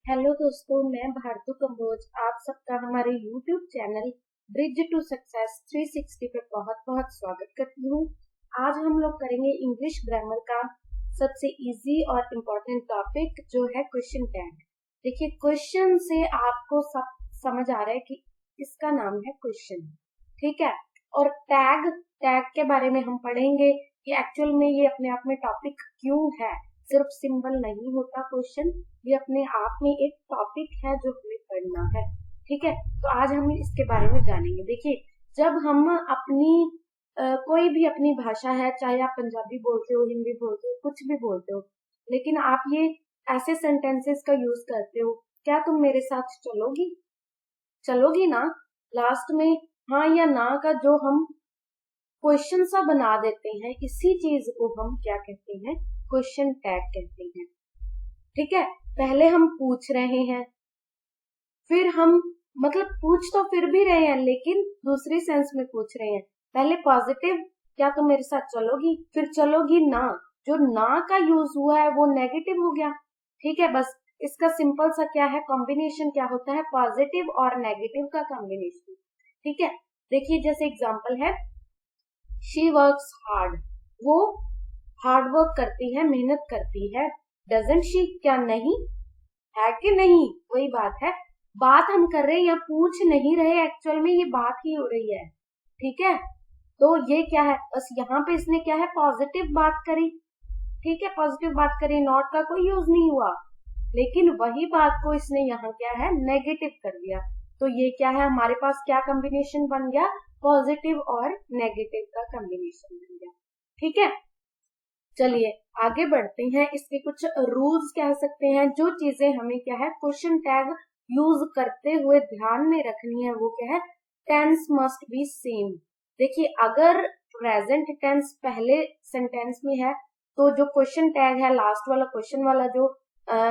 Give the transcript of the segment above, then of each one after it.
Hello दोस्तों, मैं भारतू कंबोज आप सबका हमारे YouTube channel bridge to success 360 पे बहुत बहुत स्वागत करती हूँ। आज हम लोग करेंगे इंग्लिश ग्रामर का सबसे इजी और इम्पोर्टेंट टॉपिक जो है क्वेश्चन टैग। देखिए, क्वेश्चन से आपको सब समझ आ रहा है कि इसका नाम है क्वेश्चन, ठीक है। और टैग के बारे में हम पढ़ेंगे कि एक्चुअल में ये अपने आप में टॉपिक क्यों है। सिर्फ सिंबल नहीं होता क्वेश्चन, ये अपने आप में एक टॉपिक है जो हमें पढ़ना है, ठीक है। तो आज हम इसके बारे में जानेंगे। देखिए, जब हम अपनी कोई भी अपनी भाषा है, चाहे आप पंजाबी बोलते हो, हिंदी बोलते हो, कुछ भी बोलते हो, लेकिन आप ये ऐसे सेंटेंसेस का यूज करते हो, क्या तुम मेरे साथ चलोगी ना। लास्ट में हाँ या ना का जो हम क्वेश्चन सा बना देते हैं, इसी चीज को हम क्या कहते हैं, क्वेश्चन टैग कहते हैं, ठीक है। पहले हम पूछ रहे हैं, फिर हम मतलब पूछ तो फिर भी रहे हैं लेकिन दूसरी सेंस में पूछ रहे हैं। पहले पॉजिटिव, क्या तुम मेरे साथ चलोगी, फिर चलोगी ना, जो ना का यूज हुआ है वो नेगेटिव हो गया, ठीक है। बस इसका सिंपल सा क्या है, कॉम्बिनेशन क्या होता है, पॉजिटिव और नेगेटिव का कॉम्बिनेशन, ठीक है। देखिए, जैसे एग्जाम्पल है, शी वर्क्स हार्ड, वो हार्ड वर्क करती है, मेहनत करती है। डजंट शी, क्या नहीं है कि नहीं, वही बात है। बात हम कर रहे हैं या पूछ नहीं रहे, एक्चुअल में ये बात ही हो रही है, ठीक है। तो ये क्या है, बस यहाँ पे इसने क्या है, पॉजिटिव बात करी, ठीक है, पॉजिटिव बात करी, नॉट का कोई यूज नहीं हुआ, लेकिन वही बात को इसने यहाँ क्या है, नेगेटिव कर दिया। तो ये क्या है, हमारे पास क्या कॉम्बिनेशन बन गया, पॉजिटिव और नेगेटिव का कॉम्बिनेशन बन गया, ठीक है। चलिए आगे बढ़ते हैं। इसके कुछ रूल्स कह सकते हैं, जो चीजें हमें क्या है, क्वेश्चन टैग यूज करते हुए ध्यान में रखनी है, वो क्या है, टेंस मस्ट बी सेम। देखिए, अगर प्रेजेंट टेंस पहले सेंटेंस में है तो जो क्वेश्चन टैग है, लास्ट वाला क्वेश्चन वाला जो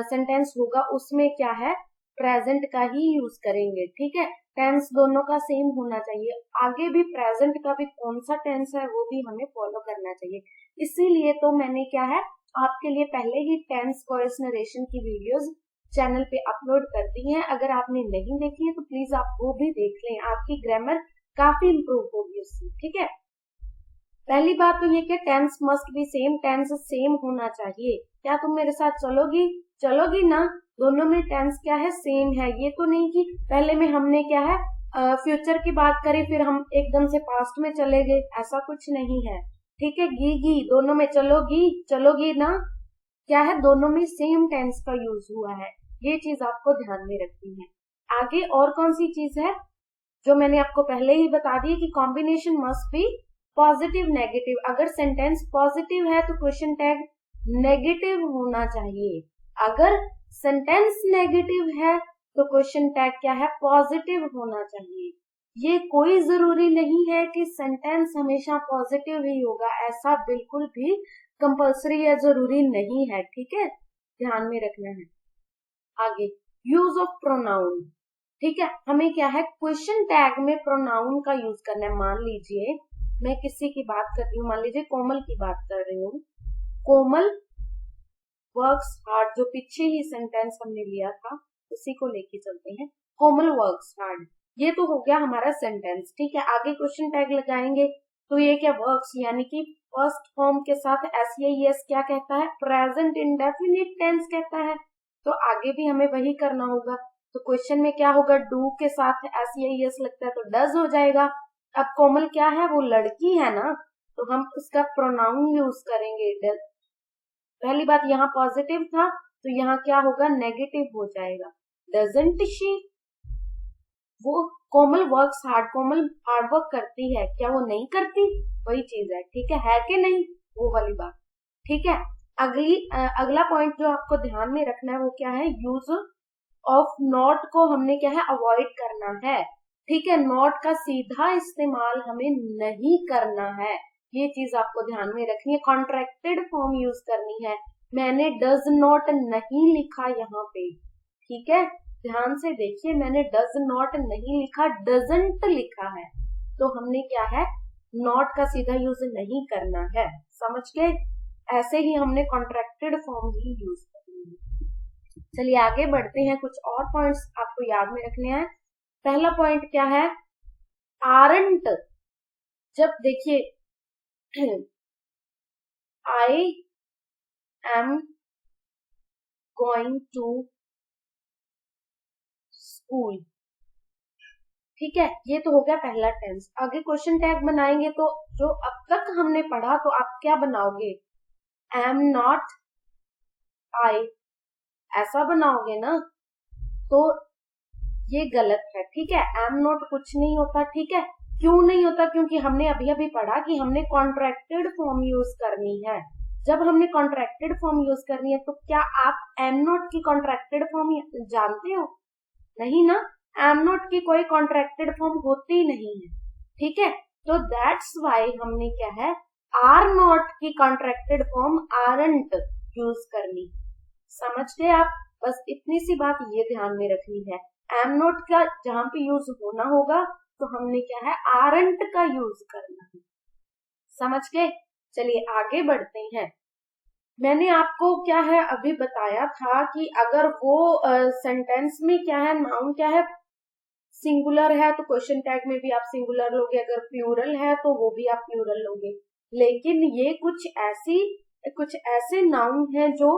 सेंटेंस होगा, उसमें क्या है, प्रेजेंट का ही यूज करेंगे, ठीक है। टेंस दोनों का सेम होना चाहिए। आगे भी प्रेजेंट का भी कौन सा टेंस है वो भी हमें फॉलो करना चाहिए। इसीलिए तो मैंने क्या है, आपके लिए पहले ही टेंस वॉइस नरेशन की वीडियोस चैनल पे अपलोड कर दी हैं। अगर आपने नहीं देखी है तो प्लीज आप वो भी देख लें, आपकी ग्रामर काफी इम्प्रूव होगी उससे, ठीक है। पहली बात तो ये कि tense must be same, tense same होना चाहिए। क्या तुम मेरे साथ चलोगी ना, दोनों में टेंस क्या है, सेम है। ये तो नहीं कि पहले में हमने क्या है, फ्यूचर की बात करी, फिर हम एकदम से पास्ट में चले गए, ऐसा कुछ नहीं है, ठीक है। गी दोनों में चलोगी ना, क्या है, दोनों में सेम टेंस का यूज हुआ है। ये चीज आपको ध्यान में रखनी है। आगे और कौन सी चीज है जो मैंने आपको पहले ही बता दी कि combination must be positive negative. अगर सेंटेंस पॉजिटिव है तो क्वेश्चन टैग नेगेटिव होना चाहिए, अगर सेंटेंस नेगेटिव है तो क्वेश्चन टैग क्या है, पॉजिटिव होना चाहिए। ये कोई जरूरी नहीं है कि सेंटेंस हमेशा पॉजिटिव ही होगा, ऐसा बिल्कुल भी कंपल्सरी या जरूरी नहीं है, ठीक है, ध्यान में रखना है। आगे यूज ऑफ प्रोनाउन, ठीक है, हमें क्या है, क्वेश्चन टैग में प्रोनाउन का यूज करना है। मान लीजिए मैं किसी की बात कर रही हूँ, मान लीजिए कोमल की बात कर रही हूँ, कोमल वर्क्स हार्ड, जो पीछे ही सेंटेंस हमने लिया था उसी को लेके चलते हैं, कोमल वर्क्स हार्ड, ये तो हो गया हमारा सेंटेंस, ठीक है। आगे क्वेश्चन टैग लगाएंगे तो ये क्या, वर्क्स यानी कि फर्स्ट फॉर्म के साथ एस क्या कहता है, प्रेजेंट इंडेफिनिट टेंस कहता है, तो आगे भी हमें वही करना होगा। तो क्वेश्चन में क्या होगा, डू के साथ एस लगता है तो डज हो जाएगा। अब कोमल क्या है, वो लड़की है ना, तो हम उसका प्रोनाउन यूज करेंगे डज। पहली बात, यहाँ पॉजिटिव था तो यहाँ क्या होगा, नेगेटिव हो जाएगा, डजंट शी। वो कोमल वर्क्स हार्ड, कोमल हार्ड वर्क करती है, क्या वो नहीं करती, वही चीज है, ठीक है कि नहीं, वो वाली बात, ठीक है। अगला पॉइंट जो आपको ध्यान में रखना है वो क्या है, यूज ऑफ नॉट को हमने क्या है, अवॉइड करना है, ठीक है। नॉट का सीधा इस्तेमाल हमें नहीं करना है, ये चीज आपको ध्यान में रखनी है। कॉन्ट्रैक्टेड फॉर्म यूज करनी है। मैंने डज नॉट नहीं लिखा यहाँ पे, ठीक है, ध्यान से देखिए, मैंने डज नॉट नहीं लिखा, डजंट लिखा है, तो हमने क्या है, नॉट का सीधा यूज नहीं करना है, समझ गए। ऐसे ही हमने कॉन्ट्रैक्टेड फॉर्म ही यूज करनी है। चलिए आगे बढ़ते हैं, कुछ और पॉइंट्स आपको याद में रखने हैं। पहला पॉइंट क्या है, आरंट। जब देखिए I am going to school, ठीक है, ये तो हो गया पहला टेंस। आगे क्वेश्चन टैग बनाएंगे तो जो अब तक हमने पढ़ा तो आप क्या बनाओगे, एम नॉट आई, ऐसा बनाओगे ना, तो ये गलत है, ठीक है। एम नॉट कुछ नहीं होता, ठीक है। क्यों नहीं होता, क्योंकि हमने अभी अभी पढ़ा कि हमने कॉन्ट्रैक्टेड फॉर्म यूज करनी है। जब हमने कॉन्ट्रैक्टेड फॉर्म यूज करनी है तो क्या आप एम नॉट की कॉन्ट्रैक्टेड फॉर्म जानते हो? नहीं ना, एम नॉट की कोई कॉन्ट्रैक्टेड फॉर्म होती नहीं है, ठीक है। तो दैट्स वाई हमने क्या है, आर नॉट की कॉन्ट्रैक्टेड फॉर्म आरंट यूज करनी। समझ गए आप? बस इतनी सी बात ये ध्यान में रखनी है, एम नॉट का जहां पे यूज होना होगा तो हमने क्या है, आरंट का यूज करना है। समझ गए? चलिए आगे बढ़ते हैं। मैंने आपको क्या है अभी बताया था कि अगर वो सेंटेंस में क्या है, नाउन क्या है, सिंगुलर है तो क्वेश्चन टैग में भी आप सिंगुलर लोगे, अगर प्लूरल है तो वो भी आप प्लूरल लोगे। लेकिन ये कुछ ऐसे नाउन हैं जो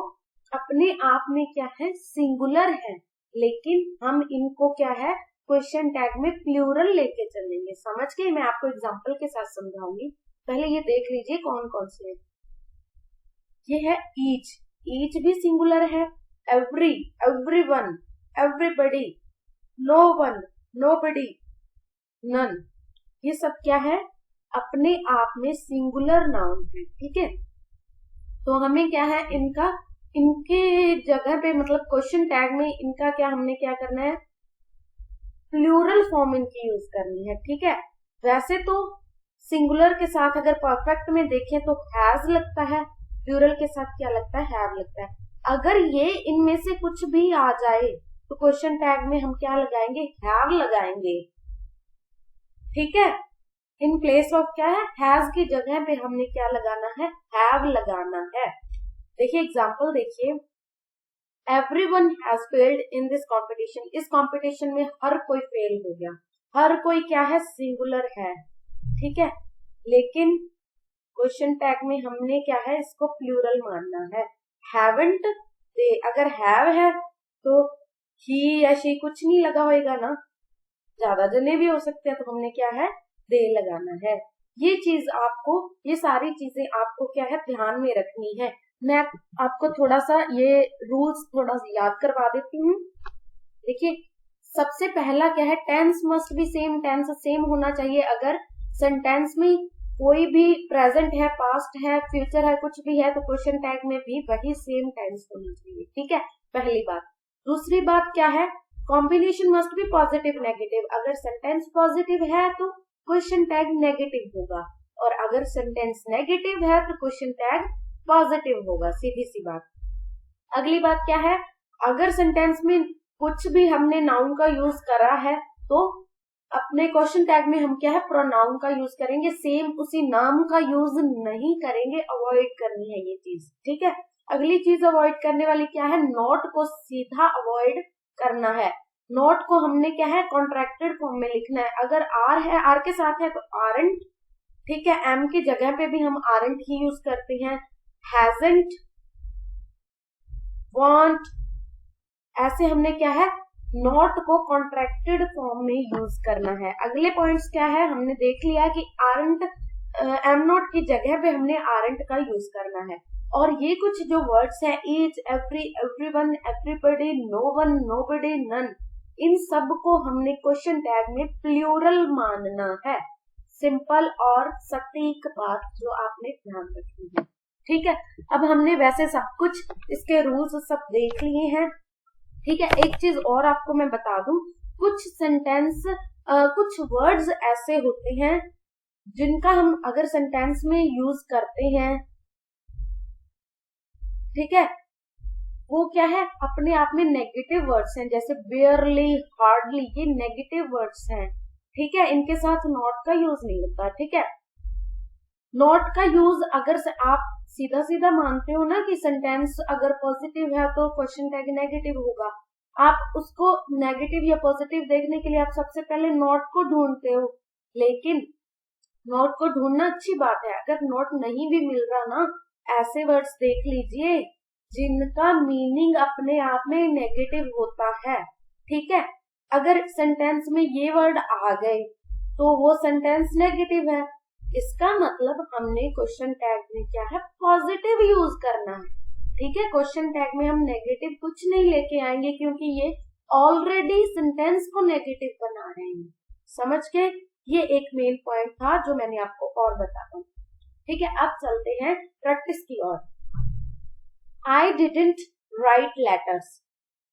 अपने आप में क्या है, सिंगुलर है, लेकिन हम इनको क्या है, क्वेश्चन टैग में प्लूरल लेके चलेंगे। समझ गए? मैं आपको एग्जांपल के साथ समझाऊंगी। पहले ये देख लीजिए कौन कौन से। ये है ईच, ईच भी सिंगुलर है। Every, everyone, everybody, no one, nobody, none, ये सब क्या है, अपने आप में सिंगुलर नाउन है, ठीक है। तो हमें क्या है, इनके जगह पे मतलब क्वेश्चन टैग में इनका क्या, हमने क्या करना है, प्लूरल फॉर्म इनकी यूज करनी है, ठीक है। वैसे तो सिंगुलर के साथ अगर परफेक्ट में देखें तो हैज लगता है, प्लूरल के साथ क्या लगता है, हैव लगता है। अगर ये इनमें से कुछ भी आ जाए तो क्वेश्चन टैग में हम क्या लगाएंगे, हैव लगाएंगे, ठीक है। इन प्लेस ऑफ क्या है, हैज की जगह पे हमने क्या लगाना है, हैव लगाना है। देखिए एग्जांपल देखिए, everyone has failed in this competition, इस कॉम्पिटिशन में हर कोई फेल हो गया। हर कोई क्या है, सिंगुलर है, ठीक है। लेकिन क्वेश्चन टैग में हमने क्या है, इसको प्लूरल मानना है। हैवंट, अगर हैव है तो ही या शी कुछ नहीं लगा होगा ना, ज्यादा जने भी हो सकते हैं, तो हमने क्या है, दे लगाना है। ये चीज आपको, ये सारी चीजें आपको क्या है, ध्यान में रखनी है। मैं आपको थोड़ा सा ये रूल्स थोड़ा याद करवा देती हूँ। देखिए सबसे पहला क्या है, tense must be same, tense same होना चाहिए। अगर सेंटेंस में कोई भी प्रेजेंट है, पास्ट है, फ्यूचर है, कुछ भी है, तो क्वेश्चन टैग में भी वही सेम टेंस होना चाहिए, ठीक है, पहली बात। दूसरी बात क्या है, combination must be positive negative. अगर सेंटेंस पॉजिटिव है तो क्वेश्चन टैग नेगेटिव होगा, और अगर सेंटेंस नेगेटिव है तो क्वेश्चन टैग पॉजिटिव होगा, सीधी सी बात। अगली बात क्या है, अगर सेंटेंस में कुछ भी हमने नाउन का यूज करा है तो अपने क्वेश्चन टैग में हम क्या है, प्रोनाउन का यूज करेंगे, सेम उसी नाम का यूज नहीं करेंगे, अवॉइड करनी है ये चीज, ठीक है। अगली चीज अवॉइड करने वाली क्या है, नॉट को सीधा अवॉइड करना है। नॉट को हमने क्या है, कॉन्ट्रैक्टेड फॉर्म में लिखना है। अगर आर है, आर के साथ है तो आरंट, ठीक है। एम की जगह पे भी हम आरंट ही यूज करते हैं। हैजंट, वांट, ऐसे हमने क्या है, नॉट को कॉन्ट्रैक्टेड फॉर्म में यूज करना है। अगले पॉइंट्स क्या है, हमने देख लिया कि आरंट, एम नॉट की जगह पे हमने आरंट का यूज करना है। और ये कुछ जो वर्ड्स है, each, every, everyone, everybody, no one, nobody, none, इन सब को हमने क्वेश्चन टैग में प्लूरल मानना है। सिंपल और सटीक बात जो आपने ध्यान रखनी है, ठीक है। अब हमने वैसे सब कुछ इसके रूल्स सब देख लिए हैं, ठीक है। एक चीज और आपको मैं बता दूं, कुछ सेंटेंस, कुछ वर्ड्स ऐसे होते हैं जिनका हम अगर सेंटेंस में यूज करते हैं, ठीक है, वो क्या है, अपने आप में नेगेटिव वर्ड्स हैं, जैसे बेयरली, हार्डली, ये नेगेटिव वर्ड्स हैं, ठीक है। इनके साथ नॉट का यूज नहीं होता, ठीक है। नॉट का यूज अगर से आप सीधा सीधा मानते हो ना कि सेंटेंस अगर पॉजिटिव है तो क्वेश्चन टैग नेगेटिव होगा, आप उसको नेगेटिव या पॉजिटिव देखने के लिए आप सबसे पहले नॉट को ढूंढते हो। लेकिन नॉट को ढूंढना अच्छी बात है, अगर नॉट नहीं भी मिल रहा ना, ऐसे वर्ड्स देख लीजिए जिनका मीनिंग अपने आप में नेगेटिव होता है। ठीक है, अगर सेंटेंस में ये वर्ड आ गए तो वो सेंटेंस नेगेटिव है, इसका मतलब हमने क्वेश्चन टैग में क्या है, पॉजिटिव यूज करना है। ठीक है, क्वेश्चन टैग में हम नेगेटिव कुछ नहीं लेके आएंगे क्योंकि ये ऑलरेडी सेंटेंस को नेगेटिव बना रहे हैं। समझ गए, ये एक मेन पॉइंट था जो मैंने आपको और बताता हूँ। ठीक है, अब चलते हैं प्रैक्टिस की ओर। आई डिडंट राइट लेटर्स,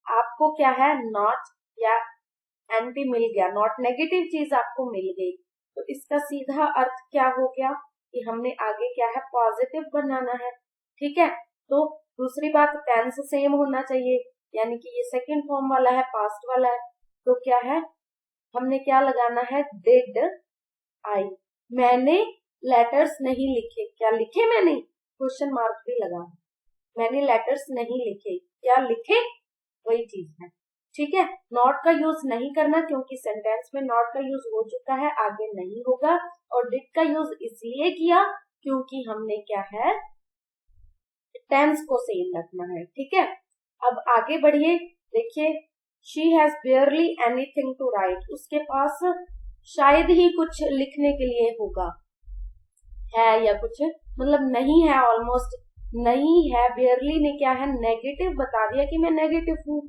आपको क्या है, नॉट या एंटी मिल गया, नॉट नेगेटिव चीज आपको मिल गई, तो इसका सीधा अर्थ क्या हो गया कि हमने आगे क्या है, पॉजिटिव बनाना है। ठीक है, तो दूसरी बात टेंस सेम होना चाहिए, यानी कि ये सेकंड फॉर्म वाला है, पास्ट वाला है, तो क्या है, हमने क्या लगाना है, डिड आई। मैंने लेटर्स नहीं लिखे, क्या लिखे मैंने, क्वेश्चन मार्क भी लगा, मैंने लेटर्स नहीं लिखे, क्या लिखे, वही चीज है। ठीक है, नॉट का यूज नहीं करना क्योंकि सेंटेंस में नॉट का यूज हो चुका है, आगे नहीं होगा। और डिड का यूज इसलिए किया क्योंकि हमने क्या है, टेंस को सेम रखना है। ठीक है, अब आगे बढ़िए, देखिए she has barely anything to write, उसके पास शायद ही कुछ लिखने के लिए होगा, है या कुछ मतलब नहीं है, ऑलमोस्ट नहीं है। बेयरली ने क्या है, नेगेटिव बता दिया कि मैं नेगेटिव हूँ।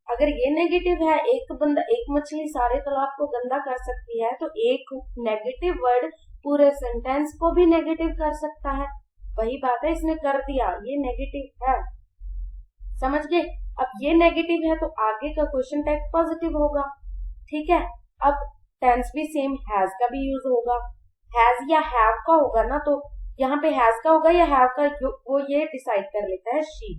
अगर ये नेगेटिव है, एक बंदा एक मछली सारे तालाब को गंदा कर सकती है, तो एक नेगेटिव वर्ड पूरे सेंटेंस को भी नेगेटिव कर सकता है। वही बात है, इसने कर दिया, ये नेगेटिव है। समझ गए, अब ये नेगेटिव है तो आगे का क्वेश्चन टैग पॉजिटिव होगा। ठीक है, अब टेंस भी सेम, हैज का भी यूज होगा, हैज या हैव का होगा ना, तो यहाँ पे हैज का होगा या हैव का, वो ये डिसाइड कर लेता है शी।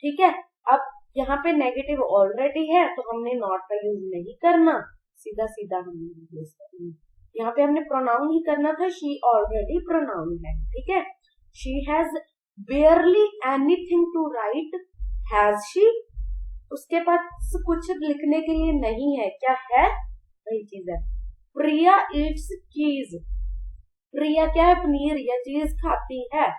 ठीक है, अब यहाँ पे नेगेटिव ऑलरेडी है तो हमने नॉट का यूज नहीं करना, सीधा सीधा हमने यूज करना, यहाँ पे हमने प्रोनाउन ही करना था, शी ऑलरेडी प्रोनाउन है। ठीक है, she has barely anything to write, has she, उसके पास कुछ लिखने के लिए नहीं है, क्या है, वही चीज है। प्रिया ईट्स चीज, प्रिया क्या है, पनीर या चीज खाती है।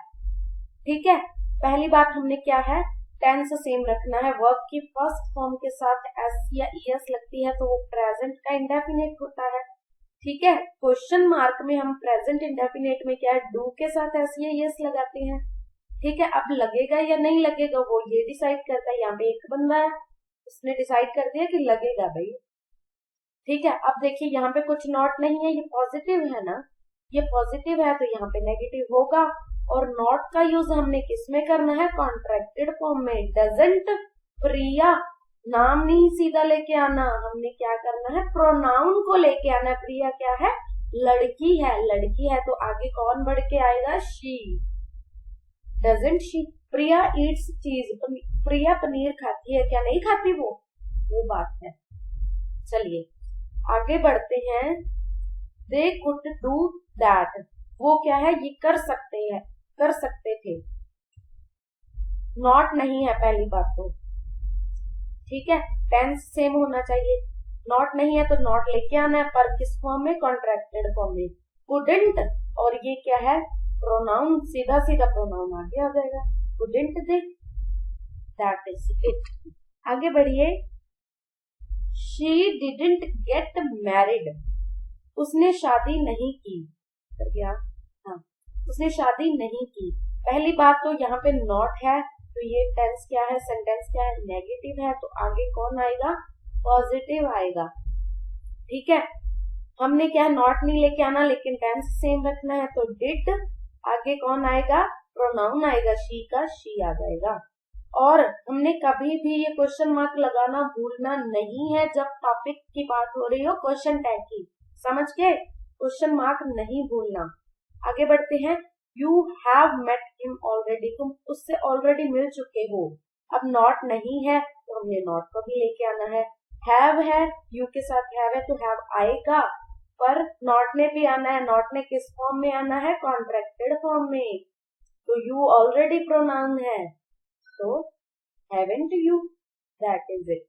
ठीक है, पहली बात हमने क्या है, टेंस सेम रखना है, वर्ब की फर्स्ट फॉर्म के साथ एस या ईएस लगती है तो वो प्रेजेंट का इंडेफिनेट होता है। ठीक है, क्वेश्चन मार्क में हम प्रेजेंट इंडेफिनेट में क्या है, डू के साथ एस या ईएस लगाते हैं। ठीक है, अब लगेगा या नहीं लगेगा वो ये डिसाइड करता है, यहाँ पे एक बंदा है उसने डिसाइड कर दिया कि लगेगा भाई। ठीक है, अब देखिए यहाँ पे कुछ नॉट नहीं है, ये पॉजिटिव है ना, ये पॉजिटिव है तो यहाँ पे नेगेटिव होगा। और नॉट का यूज हमने किसमें करना है, कॉन्ट्रैक्टेड फॉर्म में। डजंट प्रिया, नाम नहीं सीधा लेके आना, हमने क्या करना है, प्रोनाउन को लेके आना। प्रिया क्या है, लड़की है, लड़की है तो आगे कौन बढ़ के आएगा, she. Doesn't she, Priya Yeats चीज, प्रिया पनीर खाती है, क्या नहीं खाती वो बात है। चलिए आगे बढ़ते हैं, दे कुड डू दैट, वो क्या है, ये कर सकते हैं, कर सकते थे, नॉट नहीं है पहली बात तो। ठीक है, टेंस सेम होना चाहिए, नॉट नहीं है तो नॉट लेके आना है, पर किस फॉर्म में, कॉन्ट्रैक्टेड फॉर्म में। कुडंट, और ये क्या है, प्रोनाउन, सीधा सीधा प्रोनाउन आगे आ जाएगा, couldn't they, that is it. आगे बढ़िए, शी डिडंट गेट मैरिड, उसने शादी नहीं की, कर गया, हाँ उसने शादी नहीं की। पहली बात तो यहाँ पे नॉट है तो ये टेंस क्या है, सेंटेंस क्या है, नेगेटिव है, तो आगे कौन आएगा, पॉजिटिव आएगा। ठीक है, हमने क्या नॉट नहीं लेके आना लेकिन टेंस सेम रखना है, तो डिड, आगे कौन आएगा, प्रोनाउन आएगा, शी का शी आ जाएगा। और हमने कभी भी ये क्वेश्चन मार्क लगाना भूलना नहीं है जब टॉपिक की बात हो रही हो क्वेश्चन टैग की, समझ गए, क्वेश्चन मार्क नहीं भूलना। आगे बढ़ते हैं, you have met him already, तुम उससे ऑलरेडी मिल चुके हो। अब नॉट नहीं है तो हमने नॉट को भी लेके आना है, हैव है, यू के साथ हैव है तो हैव आएगा, पर नॉट ने भी आना है। नॉट ने किस फॉर्म में आना है? कॉन्ट्रैक्टेड फॉर्म में। तो यू ऑलरेडी प्रोनाउन है, तो haven't you, that is it.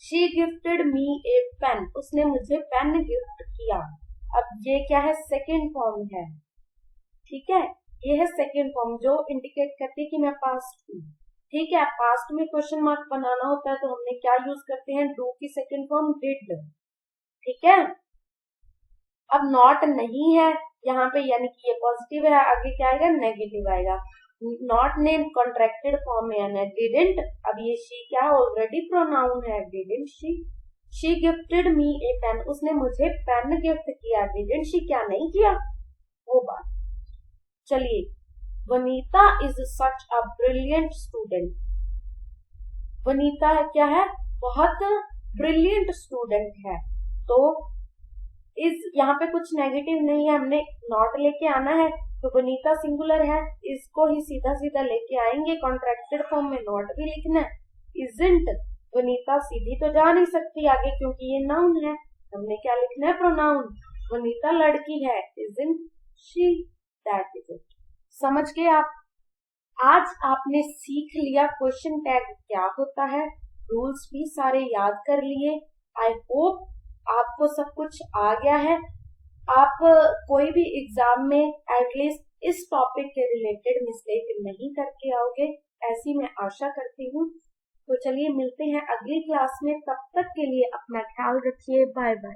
She gifted me a pen, उसने मुझे पेन गिफ्ट किया। अब ये क्या है? सेकेंड फॉर्म है, ठीक है। ये है सेकेंड फॉर्म जो इंडिकेट करती है कि मैं पास्ट हूँ, ठीक है। पास्ट में क्वेश्चन मार्क बनाना होता है तो हमने क्या यूज करते हैं? डू की सेकेंड फॉर्म डिड, ठीक है। अब नॉट नहीं है यहाँ पे, यानी कि ये पॉजिटिव है, आगे क्या आएगा? नेगेटिव आएगा। नॉट ने कॉन्ट्रैक्टेड फॉर्म में आना है, डिडंट। अब ये शी क्या? ऑलरेडी प्रोनाउन है, didn't she. She gifted me a pen, उसने मुझे पेन गिफ्ट किया, डिडंट शी, क्या नहीं किया? वो बात। चलिए, Vanita is such a brilliant student. Vanita क्या है? बहुत ब्रिलियंट स्टूडेंट है। तो इस यहाँ पे कुछ नेगेटिव नहीं है, हमने नॉट लेके आना है, तो वनीता सिंगुलर है, इसको ही सीधा सीधा लेके आएंगे। कॉन्ट्रैक्टेड फॉर्म में नॉट भी लिखना है। इजंट, वनीता सीधी तो जा नहीं सकती आगे क्योंकि ये नाउन है, हमने क्या लिखना है? प्रोनाउन। वनीता लड़की है, isn't she, that is it. समझ गए आप? आज आपने सीख लिया क्वेश्चन टैग क्या होता है, रूल्स भी सारे याद कर लिए। आई होप आपको सब कुछ आ गया है। आप कोई भी एग्जाम में एटलीस्ट इस टॉपिक के रिलेटेड मिस्टेक नहीं करके आओगे, ऐसी मैं आशा करती हूँ। तो चलिए मिलते हैं अगली क्लास में, तब तक के लिए अपना ख्याल रखिए। Bye bye.